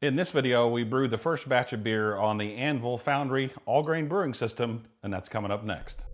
In this video, we brewed the first batch of beer on the Anvil Foundry all-grain brewing system, and that's coming up next.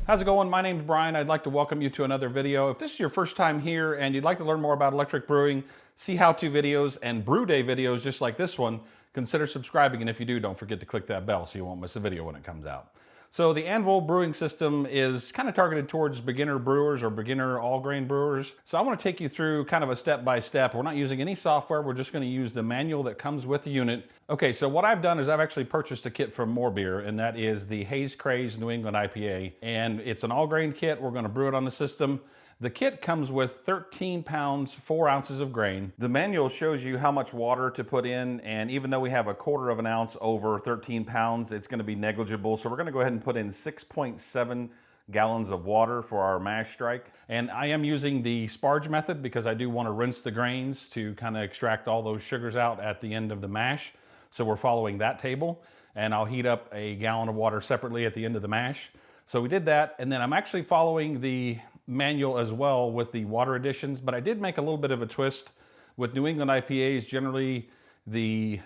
How's it going? My name's Brian. I'd like to welcome you to another video. If this is your first time here and you'd like to learn more about electric brewing, see how-to videos, and brew day videos just like this one, consider subscribing, and if you do, don't forget to click that bell so you won't miss a video when it comes out. So the Anvil brewing system is kind of targeted towards beginner brewers or beginner all-grain brewers. So I want to take you through kind of a step-by-step. We're not using any software. We're just going to use the manual that comes with the unit. Okay, so what I've done is I've actually purchased a kit from MoreBeer, and that is the Haze Craze New England IPA. And it's an all-grain kit. We're going to brew it on the system. The kit comes with 13 pounds, 4 ounces of grain. The manual shows you how much water to put in, and even though we have 1/4 of an ounce over 13 pounds, it's gonna be negligible. So we're gonna go ahead and put in 6.7 gallons of water for our mash strike. And I am using the Sparge method because I do wanna rinse the grains to kind of extract all those sugars out at the end of the mash. So we're following that table, and I'll heat up a gallon of water separately at the end of the mash. So we did that, and then I'm actually following the manual as well with the water additions, but I did make a little bit of a twist. With New England IPAs, generally the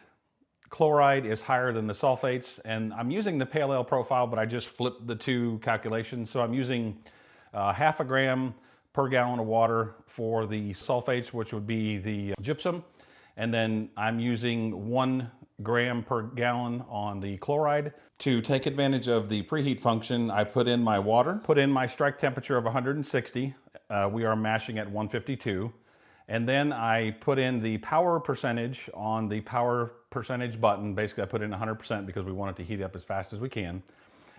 chloride is higher than the sulfates, and I'm using the pale ale profile, but I just flipped the two calculations. So I'm using 0.5 gram per gallon of water for the sulfates, which would be the gypsum, and then I'm using 1 gram per gallon on the chloride. To take advantage of the preheat function, I put in my water, put in my strike temperature of 160. We are mashing at 152. And then I put in the power percentage on the power percentage button. Basically, I put in 100% because we want it to heat up as fast as we can.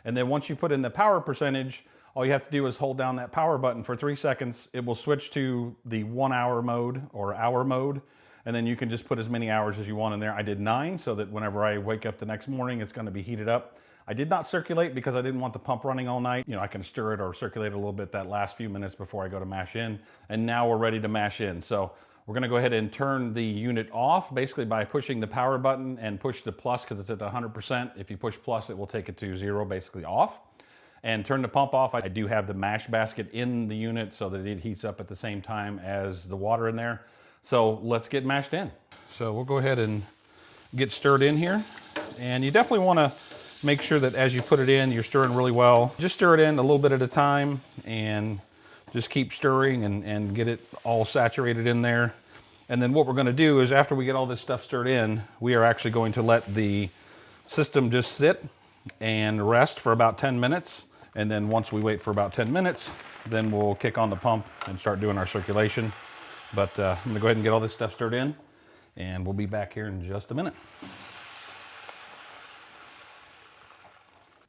And then once you put in the power percentage, all you have to do is hold down that power button for 3 seconds. It will switch to the 1 hour mode or hour mode. And then you can just put as many hours as you want in there. I did 9 so that whenever I wake up the next morning, it's going to be heated up. I did not circulate because I didn't want the pump running all night. You know, I can stir it or circulate a little bit that last few minutes before I go to mash in. And now we're ready to mash in. So we're going to go ahead and turn the unit off basically by pushing the power button and push the plus because it's at 100%. If you push plus, it will take it to 0, basically off. And turn the pump off. I do have the mash basket in the unit so that it heats up at the same time as the water in there. So let's get mashed in. So we'll go ahead and get stirred in here. And you definitely want to make sure that as you put it in, you're stirring really well. Just stir it in a little bit at a time and just keep stirring and get it all saturated in there. And then what we're going to do is after we get all this stuff stirred in, we are actually going to let the system just sit and rest for about 10 minutes. And then once we wait for about 10 minutes, then we'll kick on the pump and start doing our circulation. But I'm going to go ahead and get all this stuff stirred in, and we'll be back here in just a minute.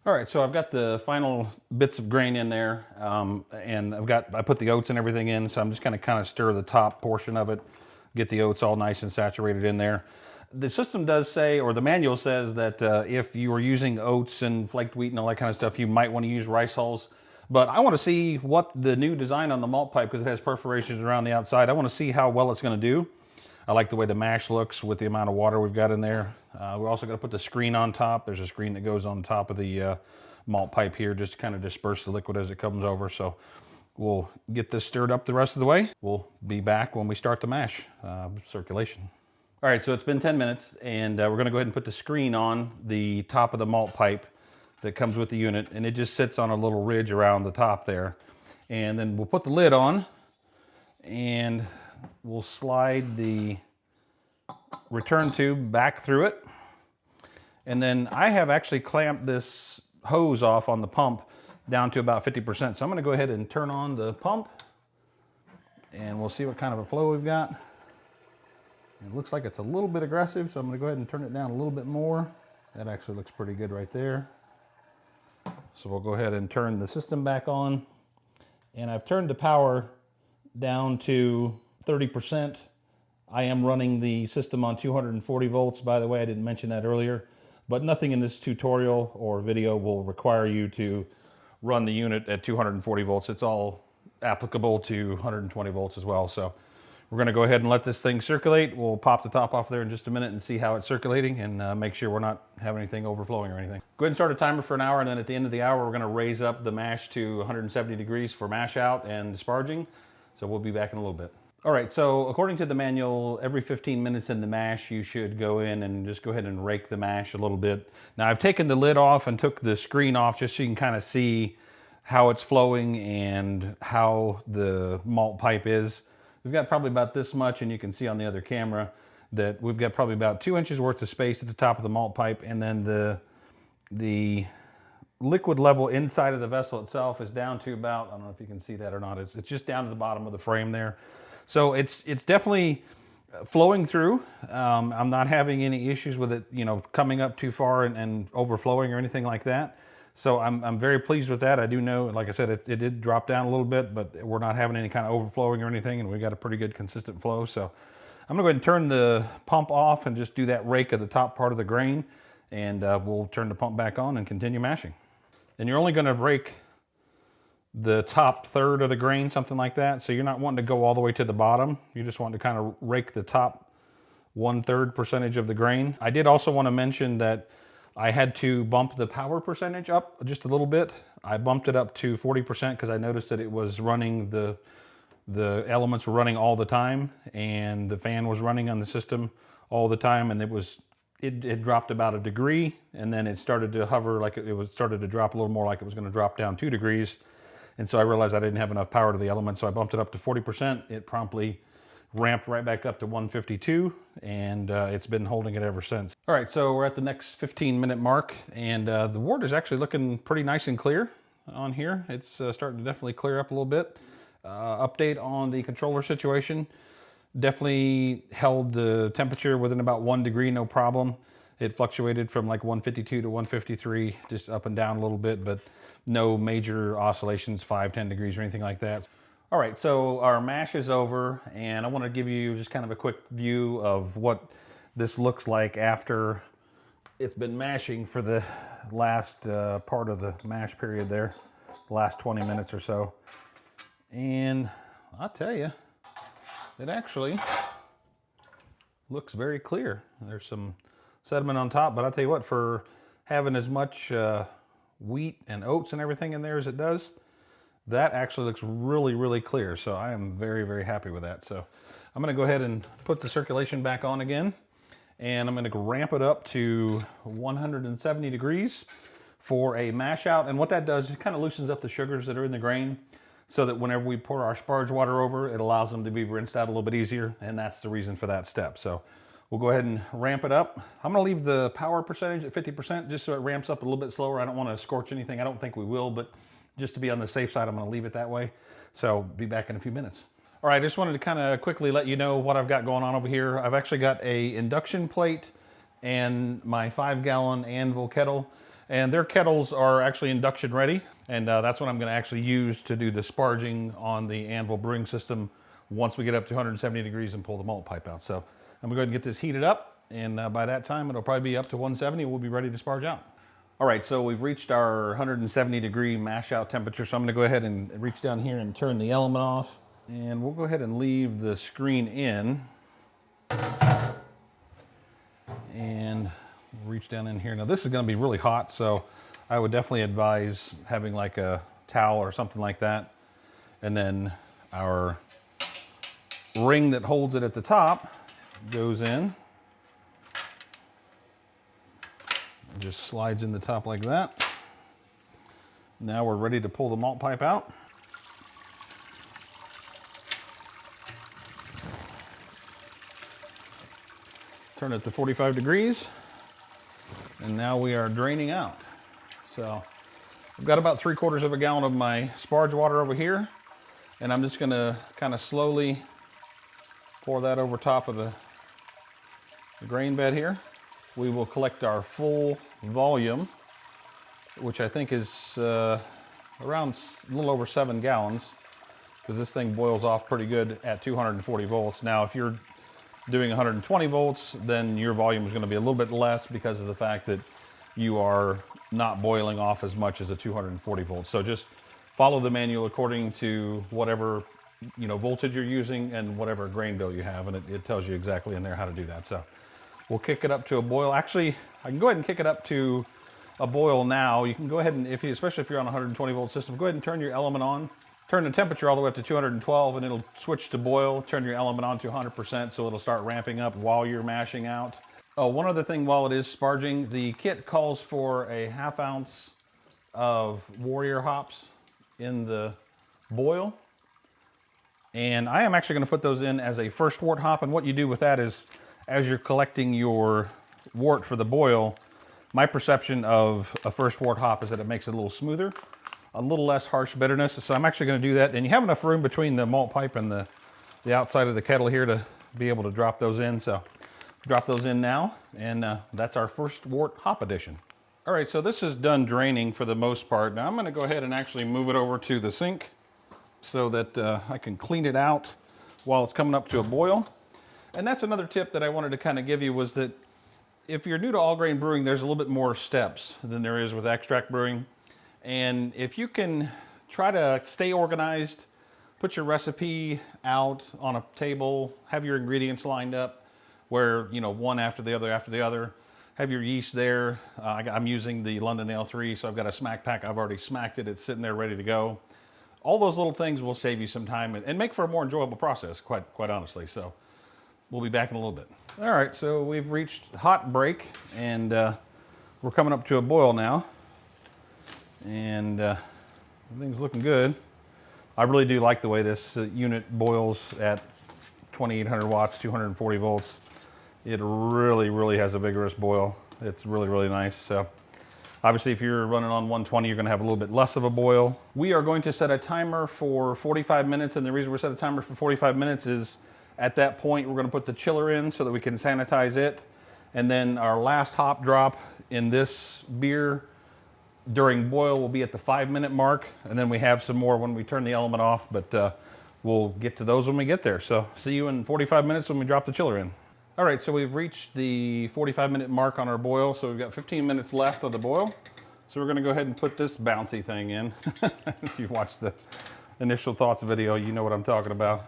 All right, so I've got the final bits of grain in there, and I put the oats and everything in, so I'm just going to kind of stir the top portion of it, get the oats all nice and saturated in there. The system does say, or the manual says, that if you are using oats and flaked wheat and all that kind of stuff, you might want to use rice hulls. But I want to see what the new design on the malt pipe, because it has perforations around the outside, I want to see how well it's going to do. I like the way the mash looks with the amount of water we've got in there. We're also going to put the screen on top. There's a screen that goes on top of the malt pipe here just to kind of disperse the liquid as it comes over. So we'll get this stirred up the rest of the way. We'll be back when we start the mash circulation. All right, so it's been 10 minutes, and we're going to go ahead and put the screen on the top of the malt pipe that comes with the unit, and it just sits on a little ridge around the top there. And then we'll put the lid on, and we'll slide the return tube back through it. And then I have actually clamped this hose off on the pump down to about 50%. So I'm going to go ahead and turn on the pump, and we'll see what kind of a flow we've got. It looks like it's a little bit aggressive, so I'm going to go ahead and turn it down a little bit more. That actually looks pretty good right there. So we'll go ahead and turn the system back on. And I've turned the power down to 30%. I am running the system on 240 volts, by the way. I didn't mention that earlier. But nothing in this tutorial or video will require you to run the unit at 240 volts. It's all applicable to 120 volts as well. So we're going to go ahead and let this thing circulate. We'll pop the top off there in just a minute and see how it's circulating, and make sure we're not having anything overflowing or anything. Go ahead and start a timer for an hour, and then at the end of the hour, we're going to raise up the mash to 170 degrees for mash out and disparging. So we'll be back in a little bit. All right, so according to the manual, every 15 minutes in the mash, you should go in and just go ahead and rake the mash a little bit. Now I've taken the lid off and took the screen off just so you can kind of see how it's flowing and how the malt pipe is. We've got probably about this much, and you can see on the other camera that we've got probably about 2 inches worth of space at the top of the malt pipe, and then the liquid level inside of the vessel itself is down to about, I don't know if you can see that or not, it's just down to the bottom of the frame there. So it's definitely flowing through. I'm not having any issues with it, you know, coming up too far and overflowing or anything like that. So I'm very pleased with that. I do know, like I said, it did drop down a little bit, but we're not having any kind of overflowing or anything, and we got a pretty good consistent flow. So I'm gonna go ahead and turn the pump off and just do that rake of the top part of the grain, and we'll turn the pump back on and continue mashing. And you're only gonna rake the top third of the grain, something like that. So you're not wanting to go all the way to the bottom. You just want to kind of rake the top 1/3 percentage of the grain. I did also want to mention that I had to bump the power percentage up just a little bit. I bumped it up to 40% because I noticed that it was running, the elements were running all the time, and the fan was running on the system all the time, and it dropped about 1 degree, and then it started to hover like started to drop a little more, like it was going to drop down 2 degrees. And so I realized I didn't have enough power to the element, so I bumped it up to 40%. It promptly ramped right back up to 152, and it's been holding it ever since. All right, so we're at the next 15-minute mark, and the wort is actually looking pretty nice and clear on here. It's starting to definitely clear up a little bit. Update on the controller situation. Definitely held the temperature within about 1 degree, no problem. It fluctuated from like 152 to 153, just up and down a little bit, but no major oscillations, 5-10 degrees or anything like that. All right, so our mash is over, and I want to give you just kind of a quick view of what this looks like after it's been mashing for the last part of the mash period there, the last 20 minutes or so. And I'll tell you, it actually looks very clear. There's some sediment on top, but I'll tell you what, for having as much wheat and oats and everything in there as it does, that actually looks really, really clear. So I am very, very happy with that. So I'm gonna go ahead and put the circulation back on again, and I'm gonna ramp it up to 170 degrees for a mash out. And what that does is it kind of loosens up the sugars that are in the grain, so that whenever we pour our sparge water over, it allows them to be rinsed out a little bit easier, and that's the reason for that step. So we'll go ahead and ramp it up. I'm gonna leave the power percentage at 50% just so it ramps up a little bit slower. I don't wanna scorch anything. I don't think we will, but just to be on the safe side, I'm gonna leave it that way. So be back in a few minutes. All right, I just wanted to kind of quickly let you know what I've got going on over here. I've actually got a induction plate and my 5-gallon Anvil kettle, and their kettles are actually induction ready. And that's what I'm gonna actually use to do the sparging on the Anvil brewing system once we get up to 170 degrees and pull the malt pipe out. So I'm gonna go ahead and get this heated up, and by that time it'll probably be up to 170. We'll be ready to sparge out. All right, so we've reached our 170 degree mash out temperature. So I'm gonna go ahead and reach down here and turn the element off, and we'll go ahead and leave the screen in. And reach down in here. Now this is gonna be really hot, so I would definitely advise having like a towel or something like that. And then our ring that holds it at the top goes in. It just slides in the top like that. Now we're ready to pull the malt pipe out. Turn it to 45 degrees. And now we are draining out. So I've got about 3/4 of a gallon of my sparge water over here, and I'm just gonna kind of slowly pour that over top of the grain bed here. We will collect our full volume, which I think is around a little over 7 gallons, because this thing boils off pretty good at 240 volts. Now, if you're doing 120 volts, then your volume is going to be a little bit less because of the fact that you are not boiling off as much as a 240 volts. So just follow the manual according to whatever voltage you're using and whatever grain bill you have, and it tells you exactly in there how to do that. So we'll kick it up to a boil. Actually, I can go ahead and kick it up to a boil now. You can go ahead and, especially if you're on a 120 volt system, go ahead and turn your element on Turn the temperature all the way up to 212 and it'll switch to boil. Turn your element on to 100% so it'll start ramping up while you're mashing out. Oh, one other thing while it is sparging, the kit calls for a 1/2 ounce of Warrior hops in the boil. And I am actually going to put those in as a first wort hop. And what you do with that is, as you're collecting your wort for the boil, my perception of a first wort hop is that it makes it a little smoother, a little less harsh bitterness. So I'm actually going to do that. And you have enough room between the malt pipe and the outside of the kettle here to be able to drop those in. So drop those in now, and that's our first wort hop addition. All right, so this is done draining for the most part. Now I'm going to go ahead and actually move it over to the sink so that I can clean it out while it's coming up to a boil. And that's another tip that I wanted to kind of give you, was that if you're new to all grain brewing, there's a little bit more steps than there is with extract brewing. And if you can try to stay organized, put your recipe out on a table, have your ingredients lined up where, you know, one after the other, have your yeast there. I'm using the London Ale 3, so I've got a smack pack. I've already smacked it. It's sitting there ready to go. All those little things will save you some time and make for a more enjoyable process, quite honestly. So we'll be back in a little bit. All right, so we've reached hot break, and we're coming up to a boil now. And everything's looking good. I really do like the way this unit boils at 2800 watts, 240 volts. It really has a vigorous boil. It's really nice. So obviously if you're running on 120, you're gonna have a little bit less of a boil. We are going to set a timer for 45 minutes, and the reason we set a timer for 45 minutes is at that point we're gonna put the chiller in so that we can sanitize it. And then our last hop drop in this beer during boil will be at the 5-minute mark, and then we have some more when we turn the element off, but we'll get to those when we get there. So see you in 45 minutes when we drop the chiller in. All right, so we've reached the 45-minute mark on our boil, so we've got 15 minutes left of the boil. So we're gonna go ahead and put this bouncy thing in. If you've watched the initial thoughts video, you know what I'm talking about.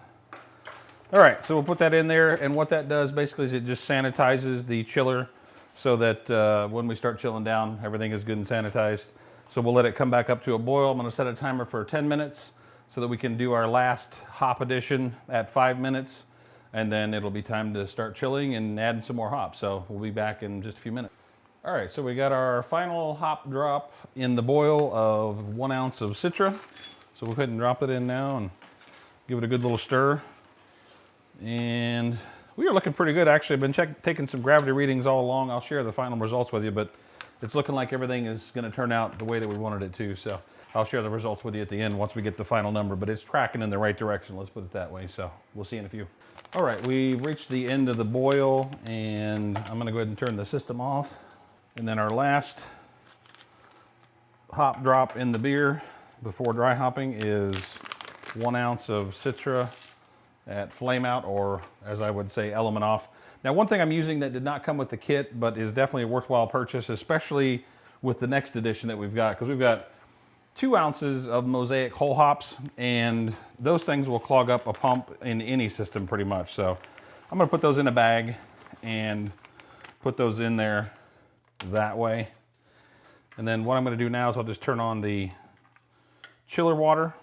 All right, so we'll put that in there, and what that does basically is it just sanitizes the chiller so that when we start chilling down, everything is good and sanitized. So we'll let it come back up to a boil. I'm gonna set a timer for 10 minutes so that we can do our last hop addition at 5 minutes. And then it'll be time to start chilling and adding some more hops. So we'll be back in just a few minutes. All right, so we got our final hop drop in the boil of 1 ounce of Citra. So we'll go ahead and drop it in now and give it a good little stir. And we are looking pretty good, actually. I've been taking some gravity readings all along. I'll share the final results with you, but it's looking like everything is gonna turn out the way that we wanted it to. So I'll share the results with you at the end once we get the final number, but it's tracking in the right direction, let's put it that way. So we'll see in a few. All right, we've reached the end of the boil, and I'm gonna go ahead and turn the system off. And then our last hop drop in the beer before dry hopping is 1 ounce of Citra at flame out, or as I would say, element off. Now, one thing I'm using that did not come with the kit, but is definitely a worthwhile purchase, especially with the next edition that we've got, because we've got 2 ounces of Mosaic whole hops, and those things will clog up a pump in any system pretty much. So I'm gonna put those in a bag and put those in there that way. And then what I'm gonna do now is I'll just turn on the chiller water,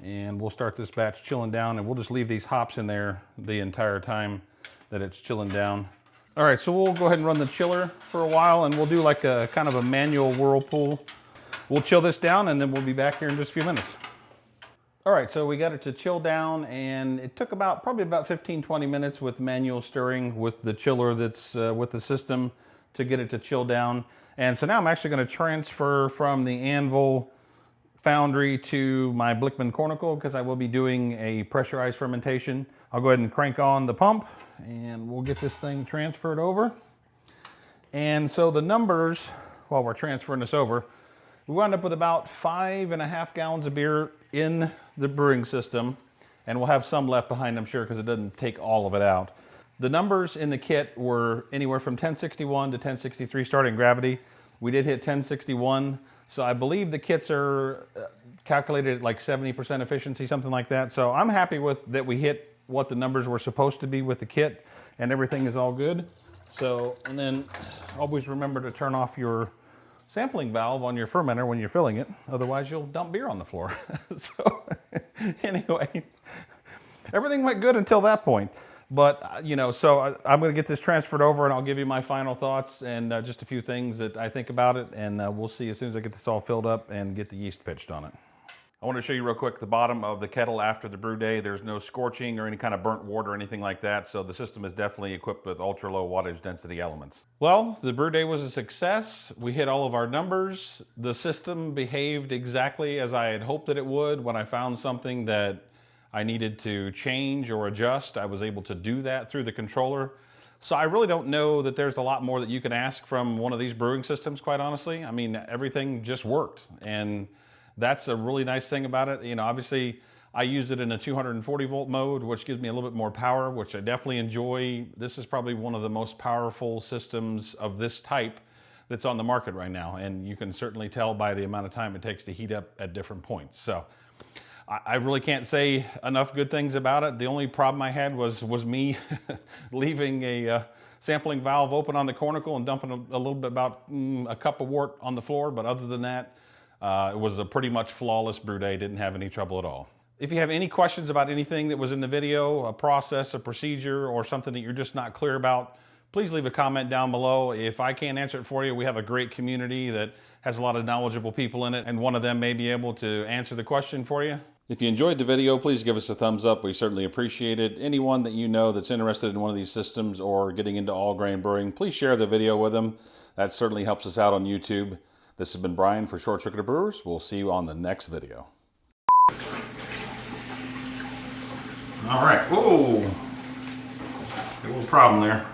and we'll start this batch chilling down, and we'll just leave these hops in there the entire time that it's chilling down. All right, so we'll go ahead and run the chiller for a while, and we'll do like a kind of a manual whirlpool. We'll chill this down, and then we'll be back here in just a few minutes. All right, so we got it to chill down, and it took probably about 15-20 minutes with manual stirring with the chiller that's with the system to get it to chill down. And so now I'm actually gonna transfer from the Anvil Foundry to my Blickman Cornicle, because I will be doing a pressurized fermentation. I'll go ahead and crank on the pump, and we'll get this thing transferred over. And so the numbers, while we're transferring this over, we wound up with about 5.5 gallons of beer in the brewing system, and we'll have some left behind, I'm sure, because it doesn't take all of it out. The numbers in the kit were anywhere from 1061 to 1063 starting gravity. We did hit 1061, so I believe the kits are calculated at like 70% efficiency, something like that. So I'm happy with that we hit what the numbers were supposed to be with the kit, and everything is all good. So, and then always remember to turn off your sampling valve on your fermenter when you're filling it, otherwise you'll dump beer on the floor. So Anyway, everything went good until that point. But, you know, so I'm going to get this transferred over and I'll give you my final thoughts and just a few things that I think about it. And we'll see as soon as I get this all filled up and get the yeast pitched on it. I want to show you real quick the bottom of the kettle after the brew day. There's no scorching or any kind of burnt wood or anything like that. So the system is definitely equipped with ultra low wattage density elements. Well, the brew day was a success. We hit all of our numbers. The system behaved exactly as I had hoped that it would. When I found something that I needed to change or adjust, I was able to do that through the controller. So I really don't know that there's a lot more that you can ask from one of these brewing systems, quite honestly. I mean, everything just worked. And that's a really nice thing about it. You know, obviously I used it in a 240 volt mode, which gives me a little bit more power, which I definitely enjoy. This is probably one of the most powerful systems of this type that's on the market right now. And you can certainly tell by the amount of time it takes to heat up at different points. So I really can't say enough good things about it. The only problem I had was me leaving a sampling valve open on the cornicle and dumping a little bit about a cup of wort on the floor. But other than that, it was a pretty much flawless brew day. Didn't have any trouble at all. If you have any questions about anything that was in the video, a process, a procedure, or something that you're just not clear about, please leave a comment down below. If I can't answer it for you, we have a great community that has a lot of knowledgeable people in it, and one of them may be able to answer the question for you. If you enjoyed the video, please give us a thumbs up. We certainly appreciate it. Anyone that you know that's interested in one of these systems or getting into all grain brewing, please share the video with them. That certainly helps us out on YouTube. This has been Brian for Short Circuited Brewers. We'll see you on the next video. All right. Whoa. A little problem there.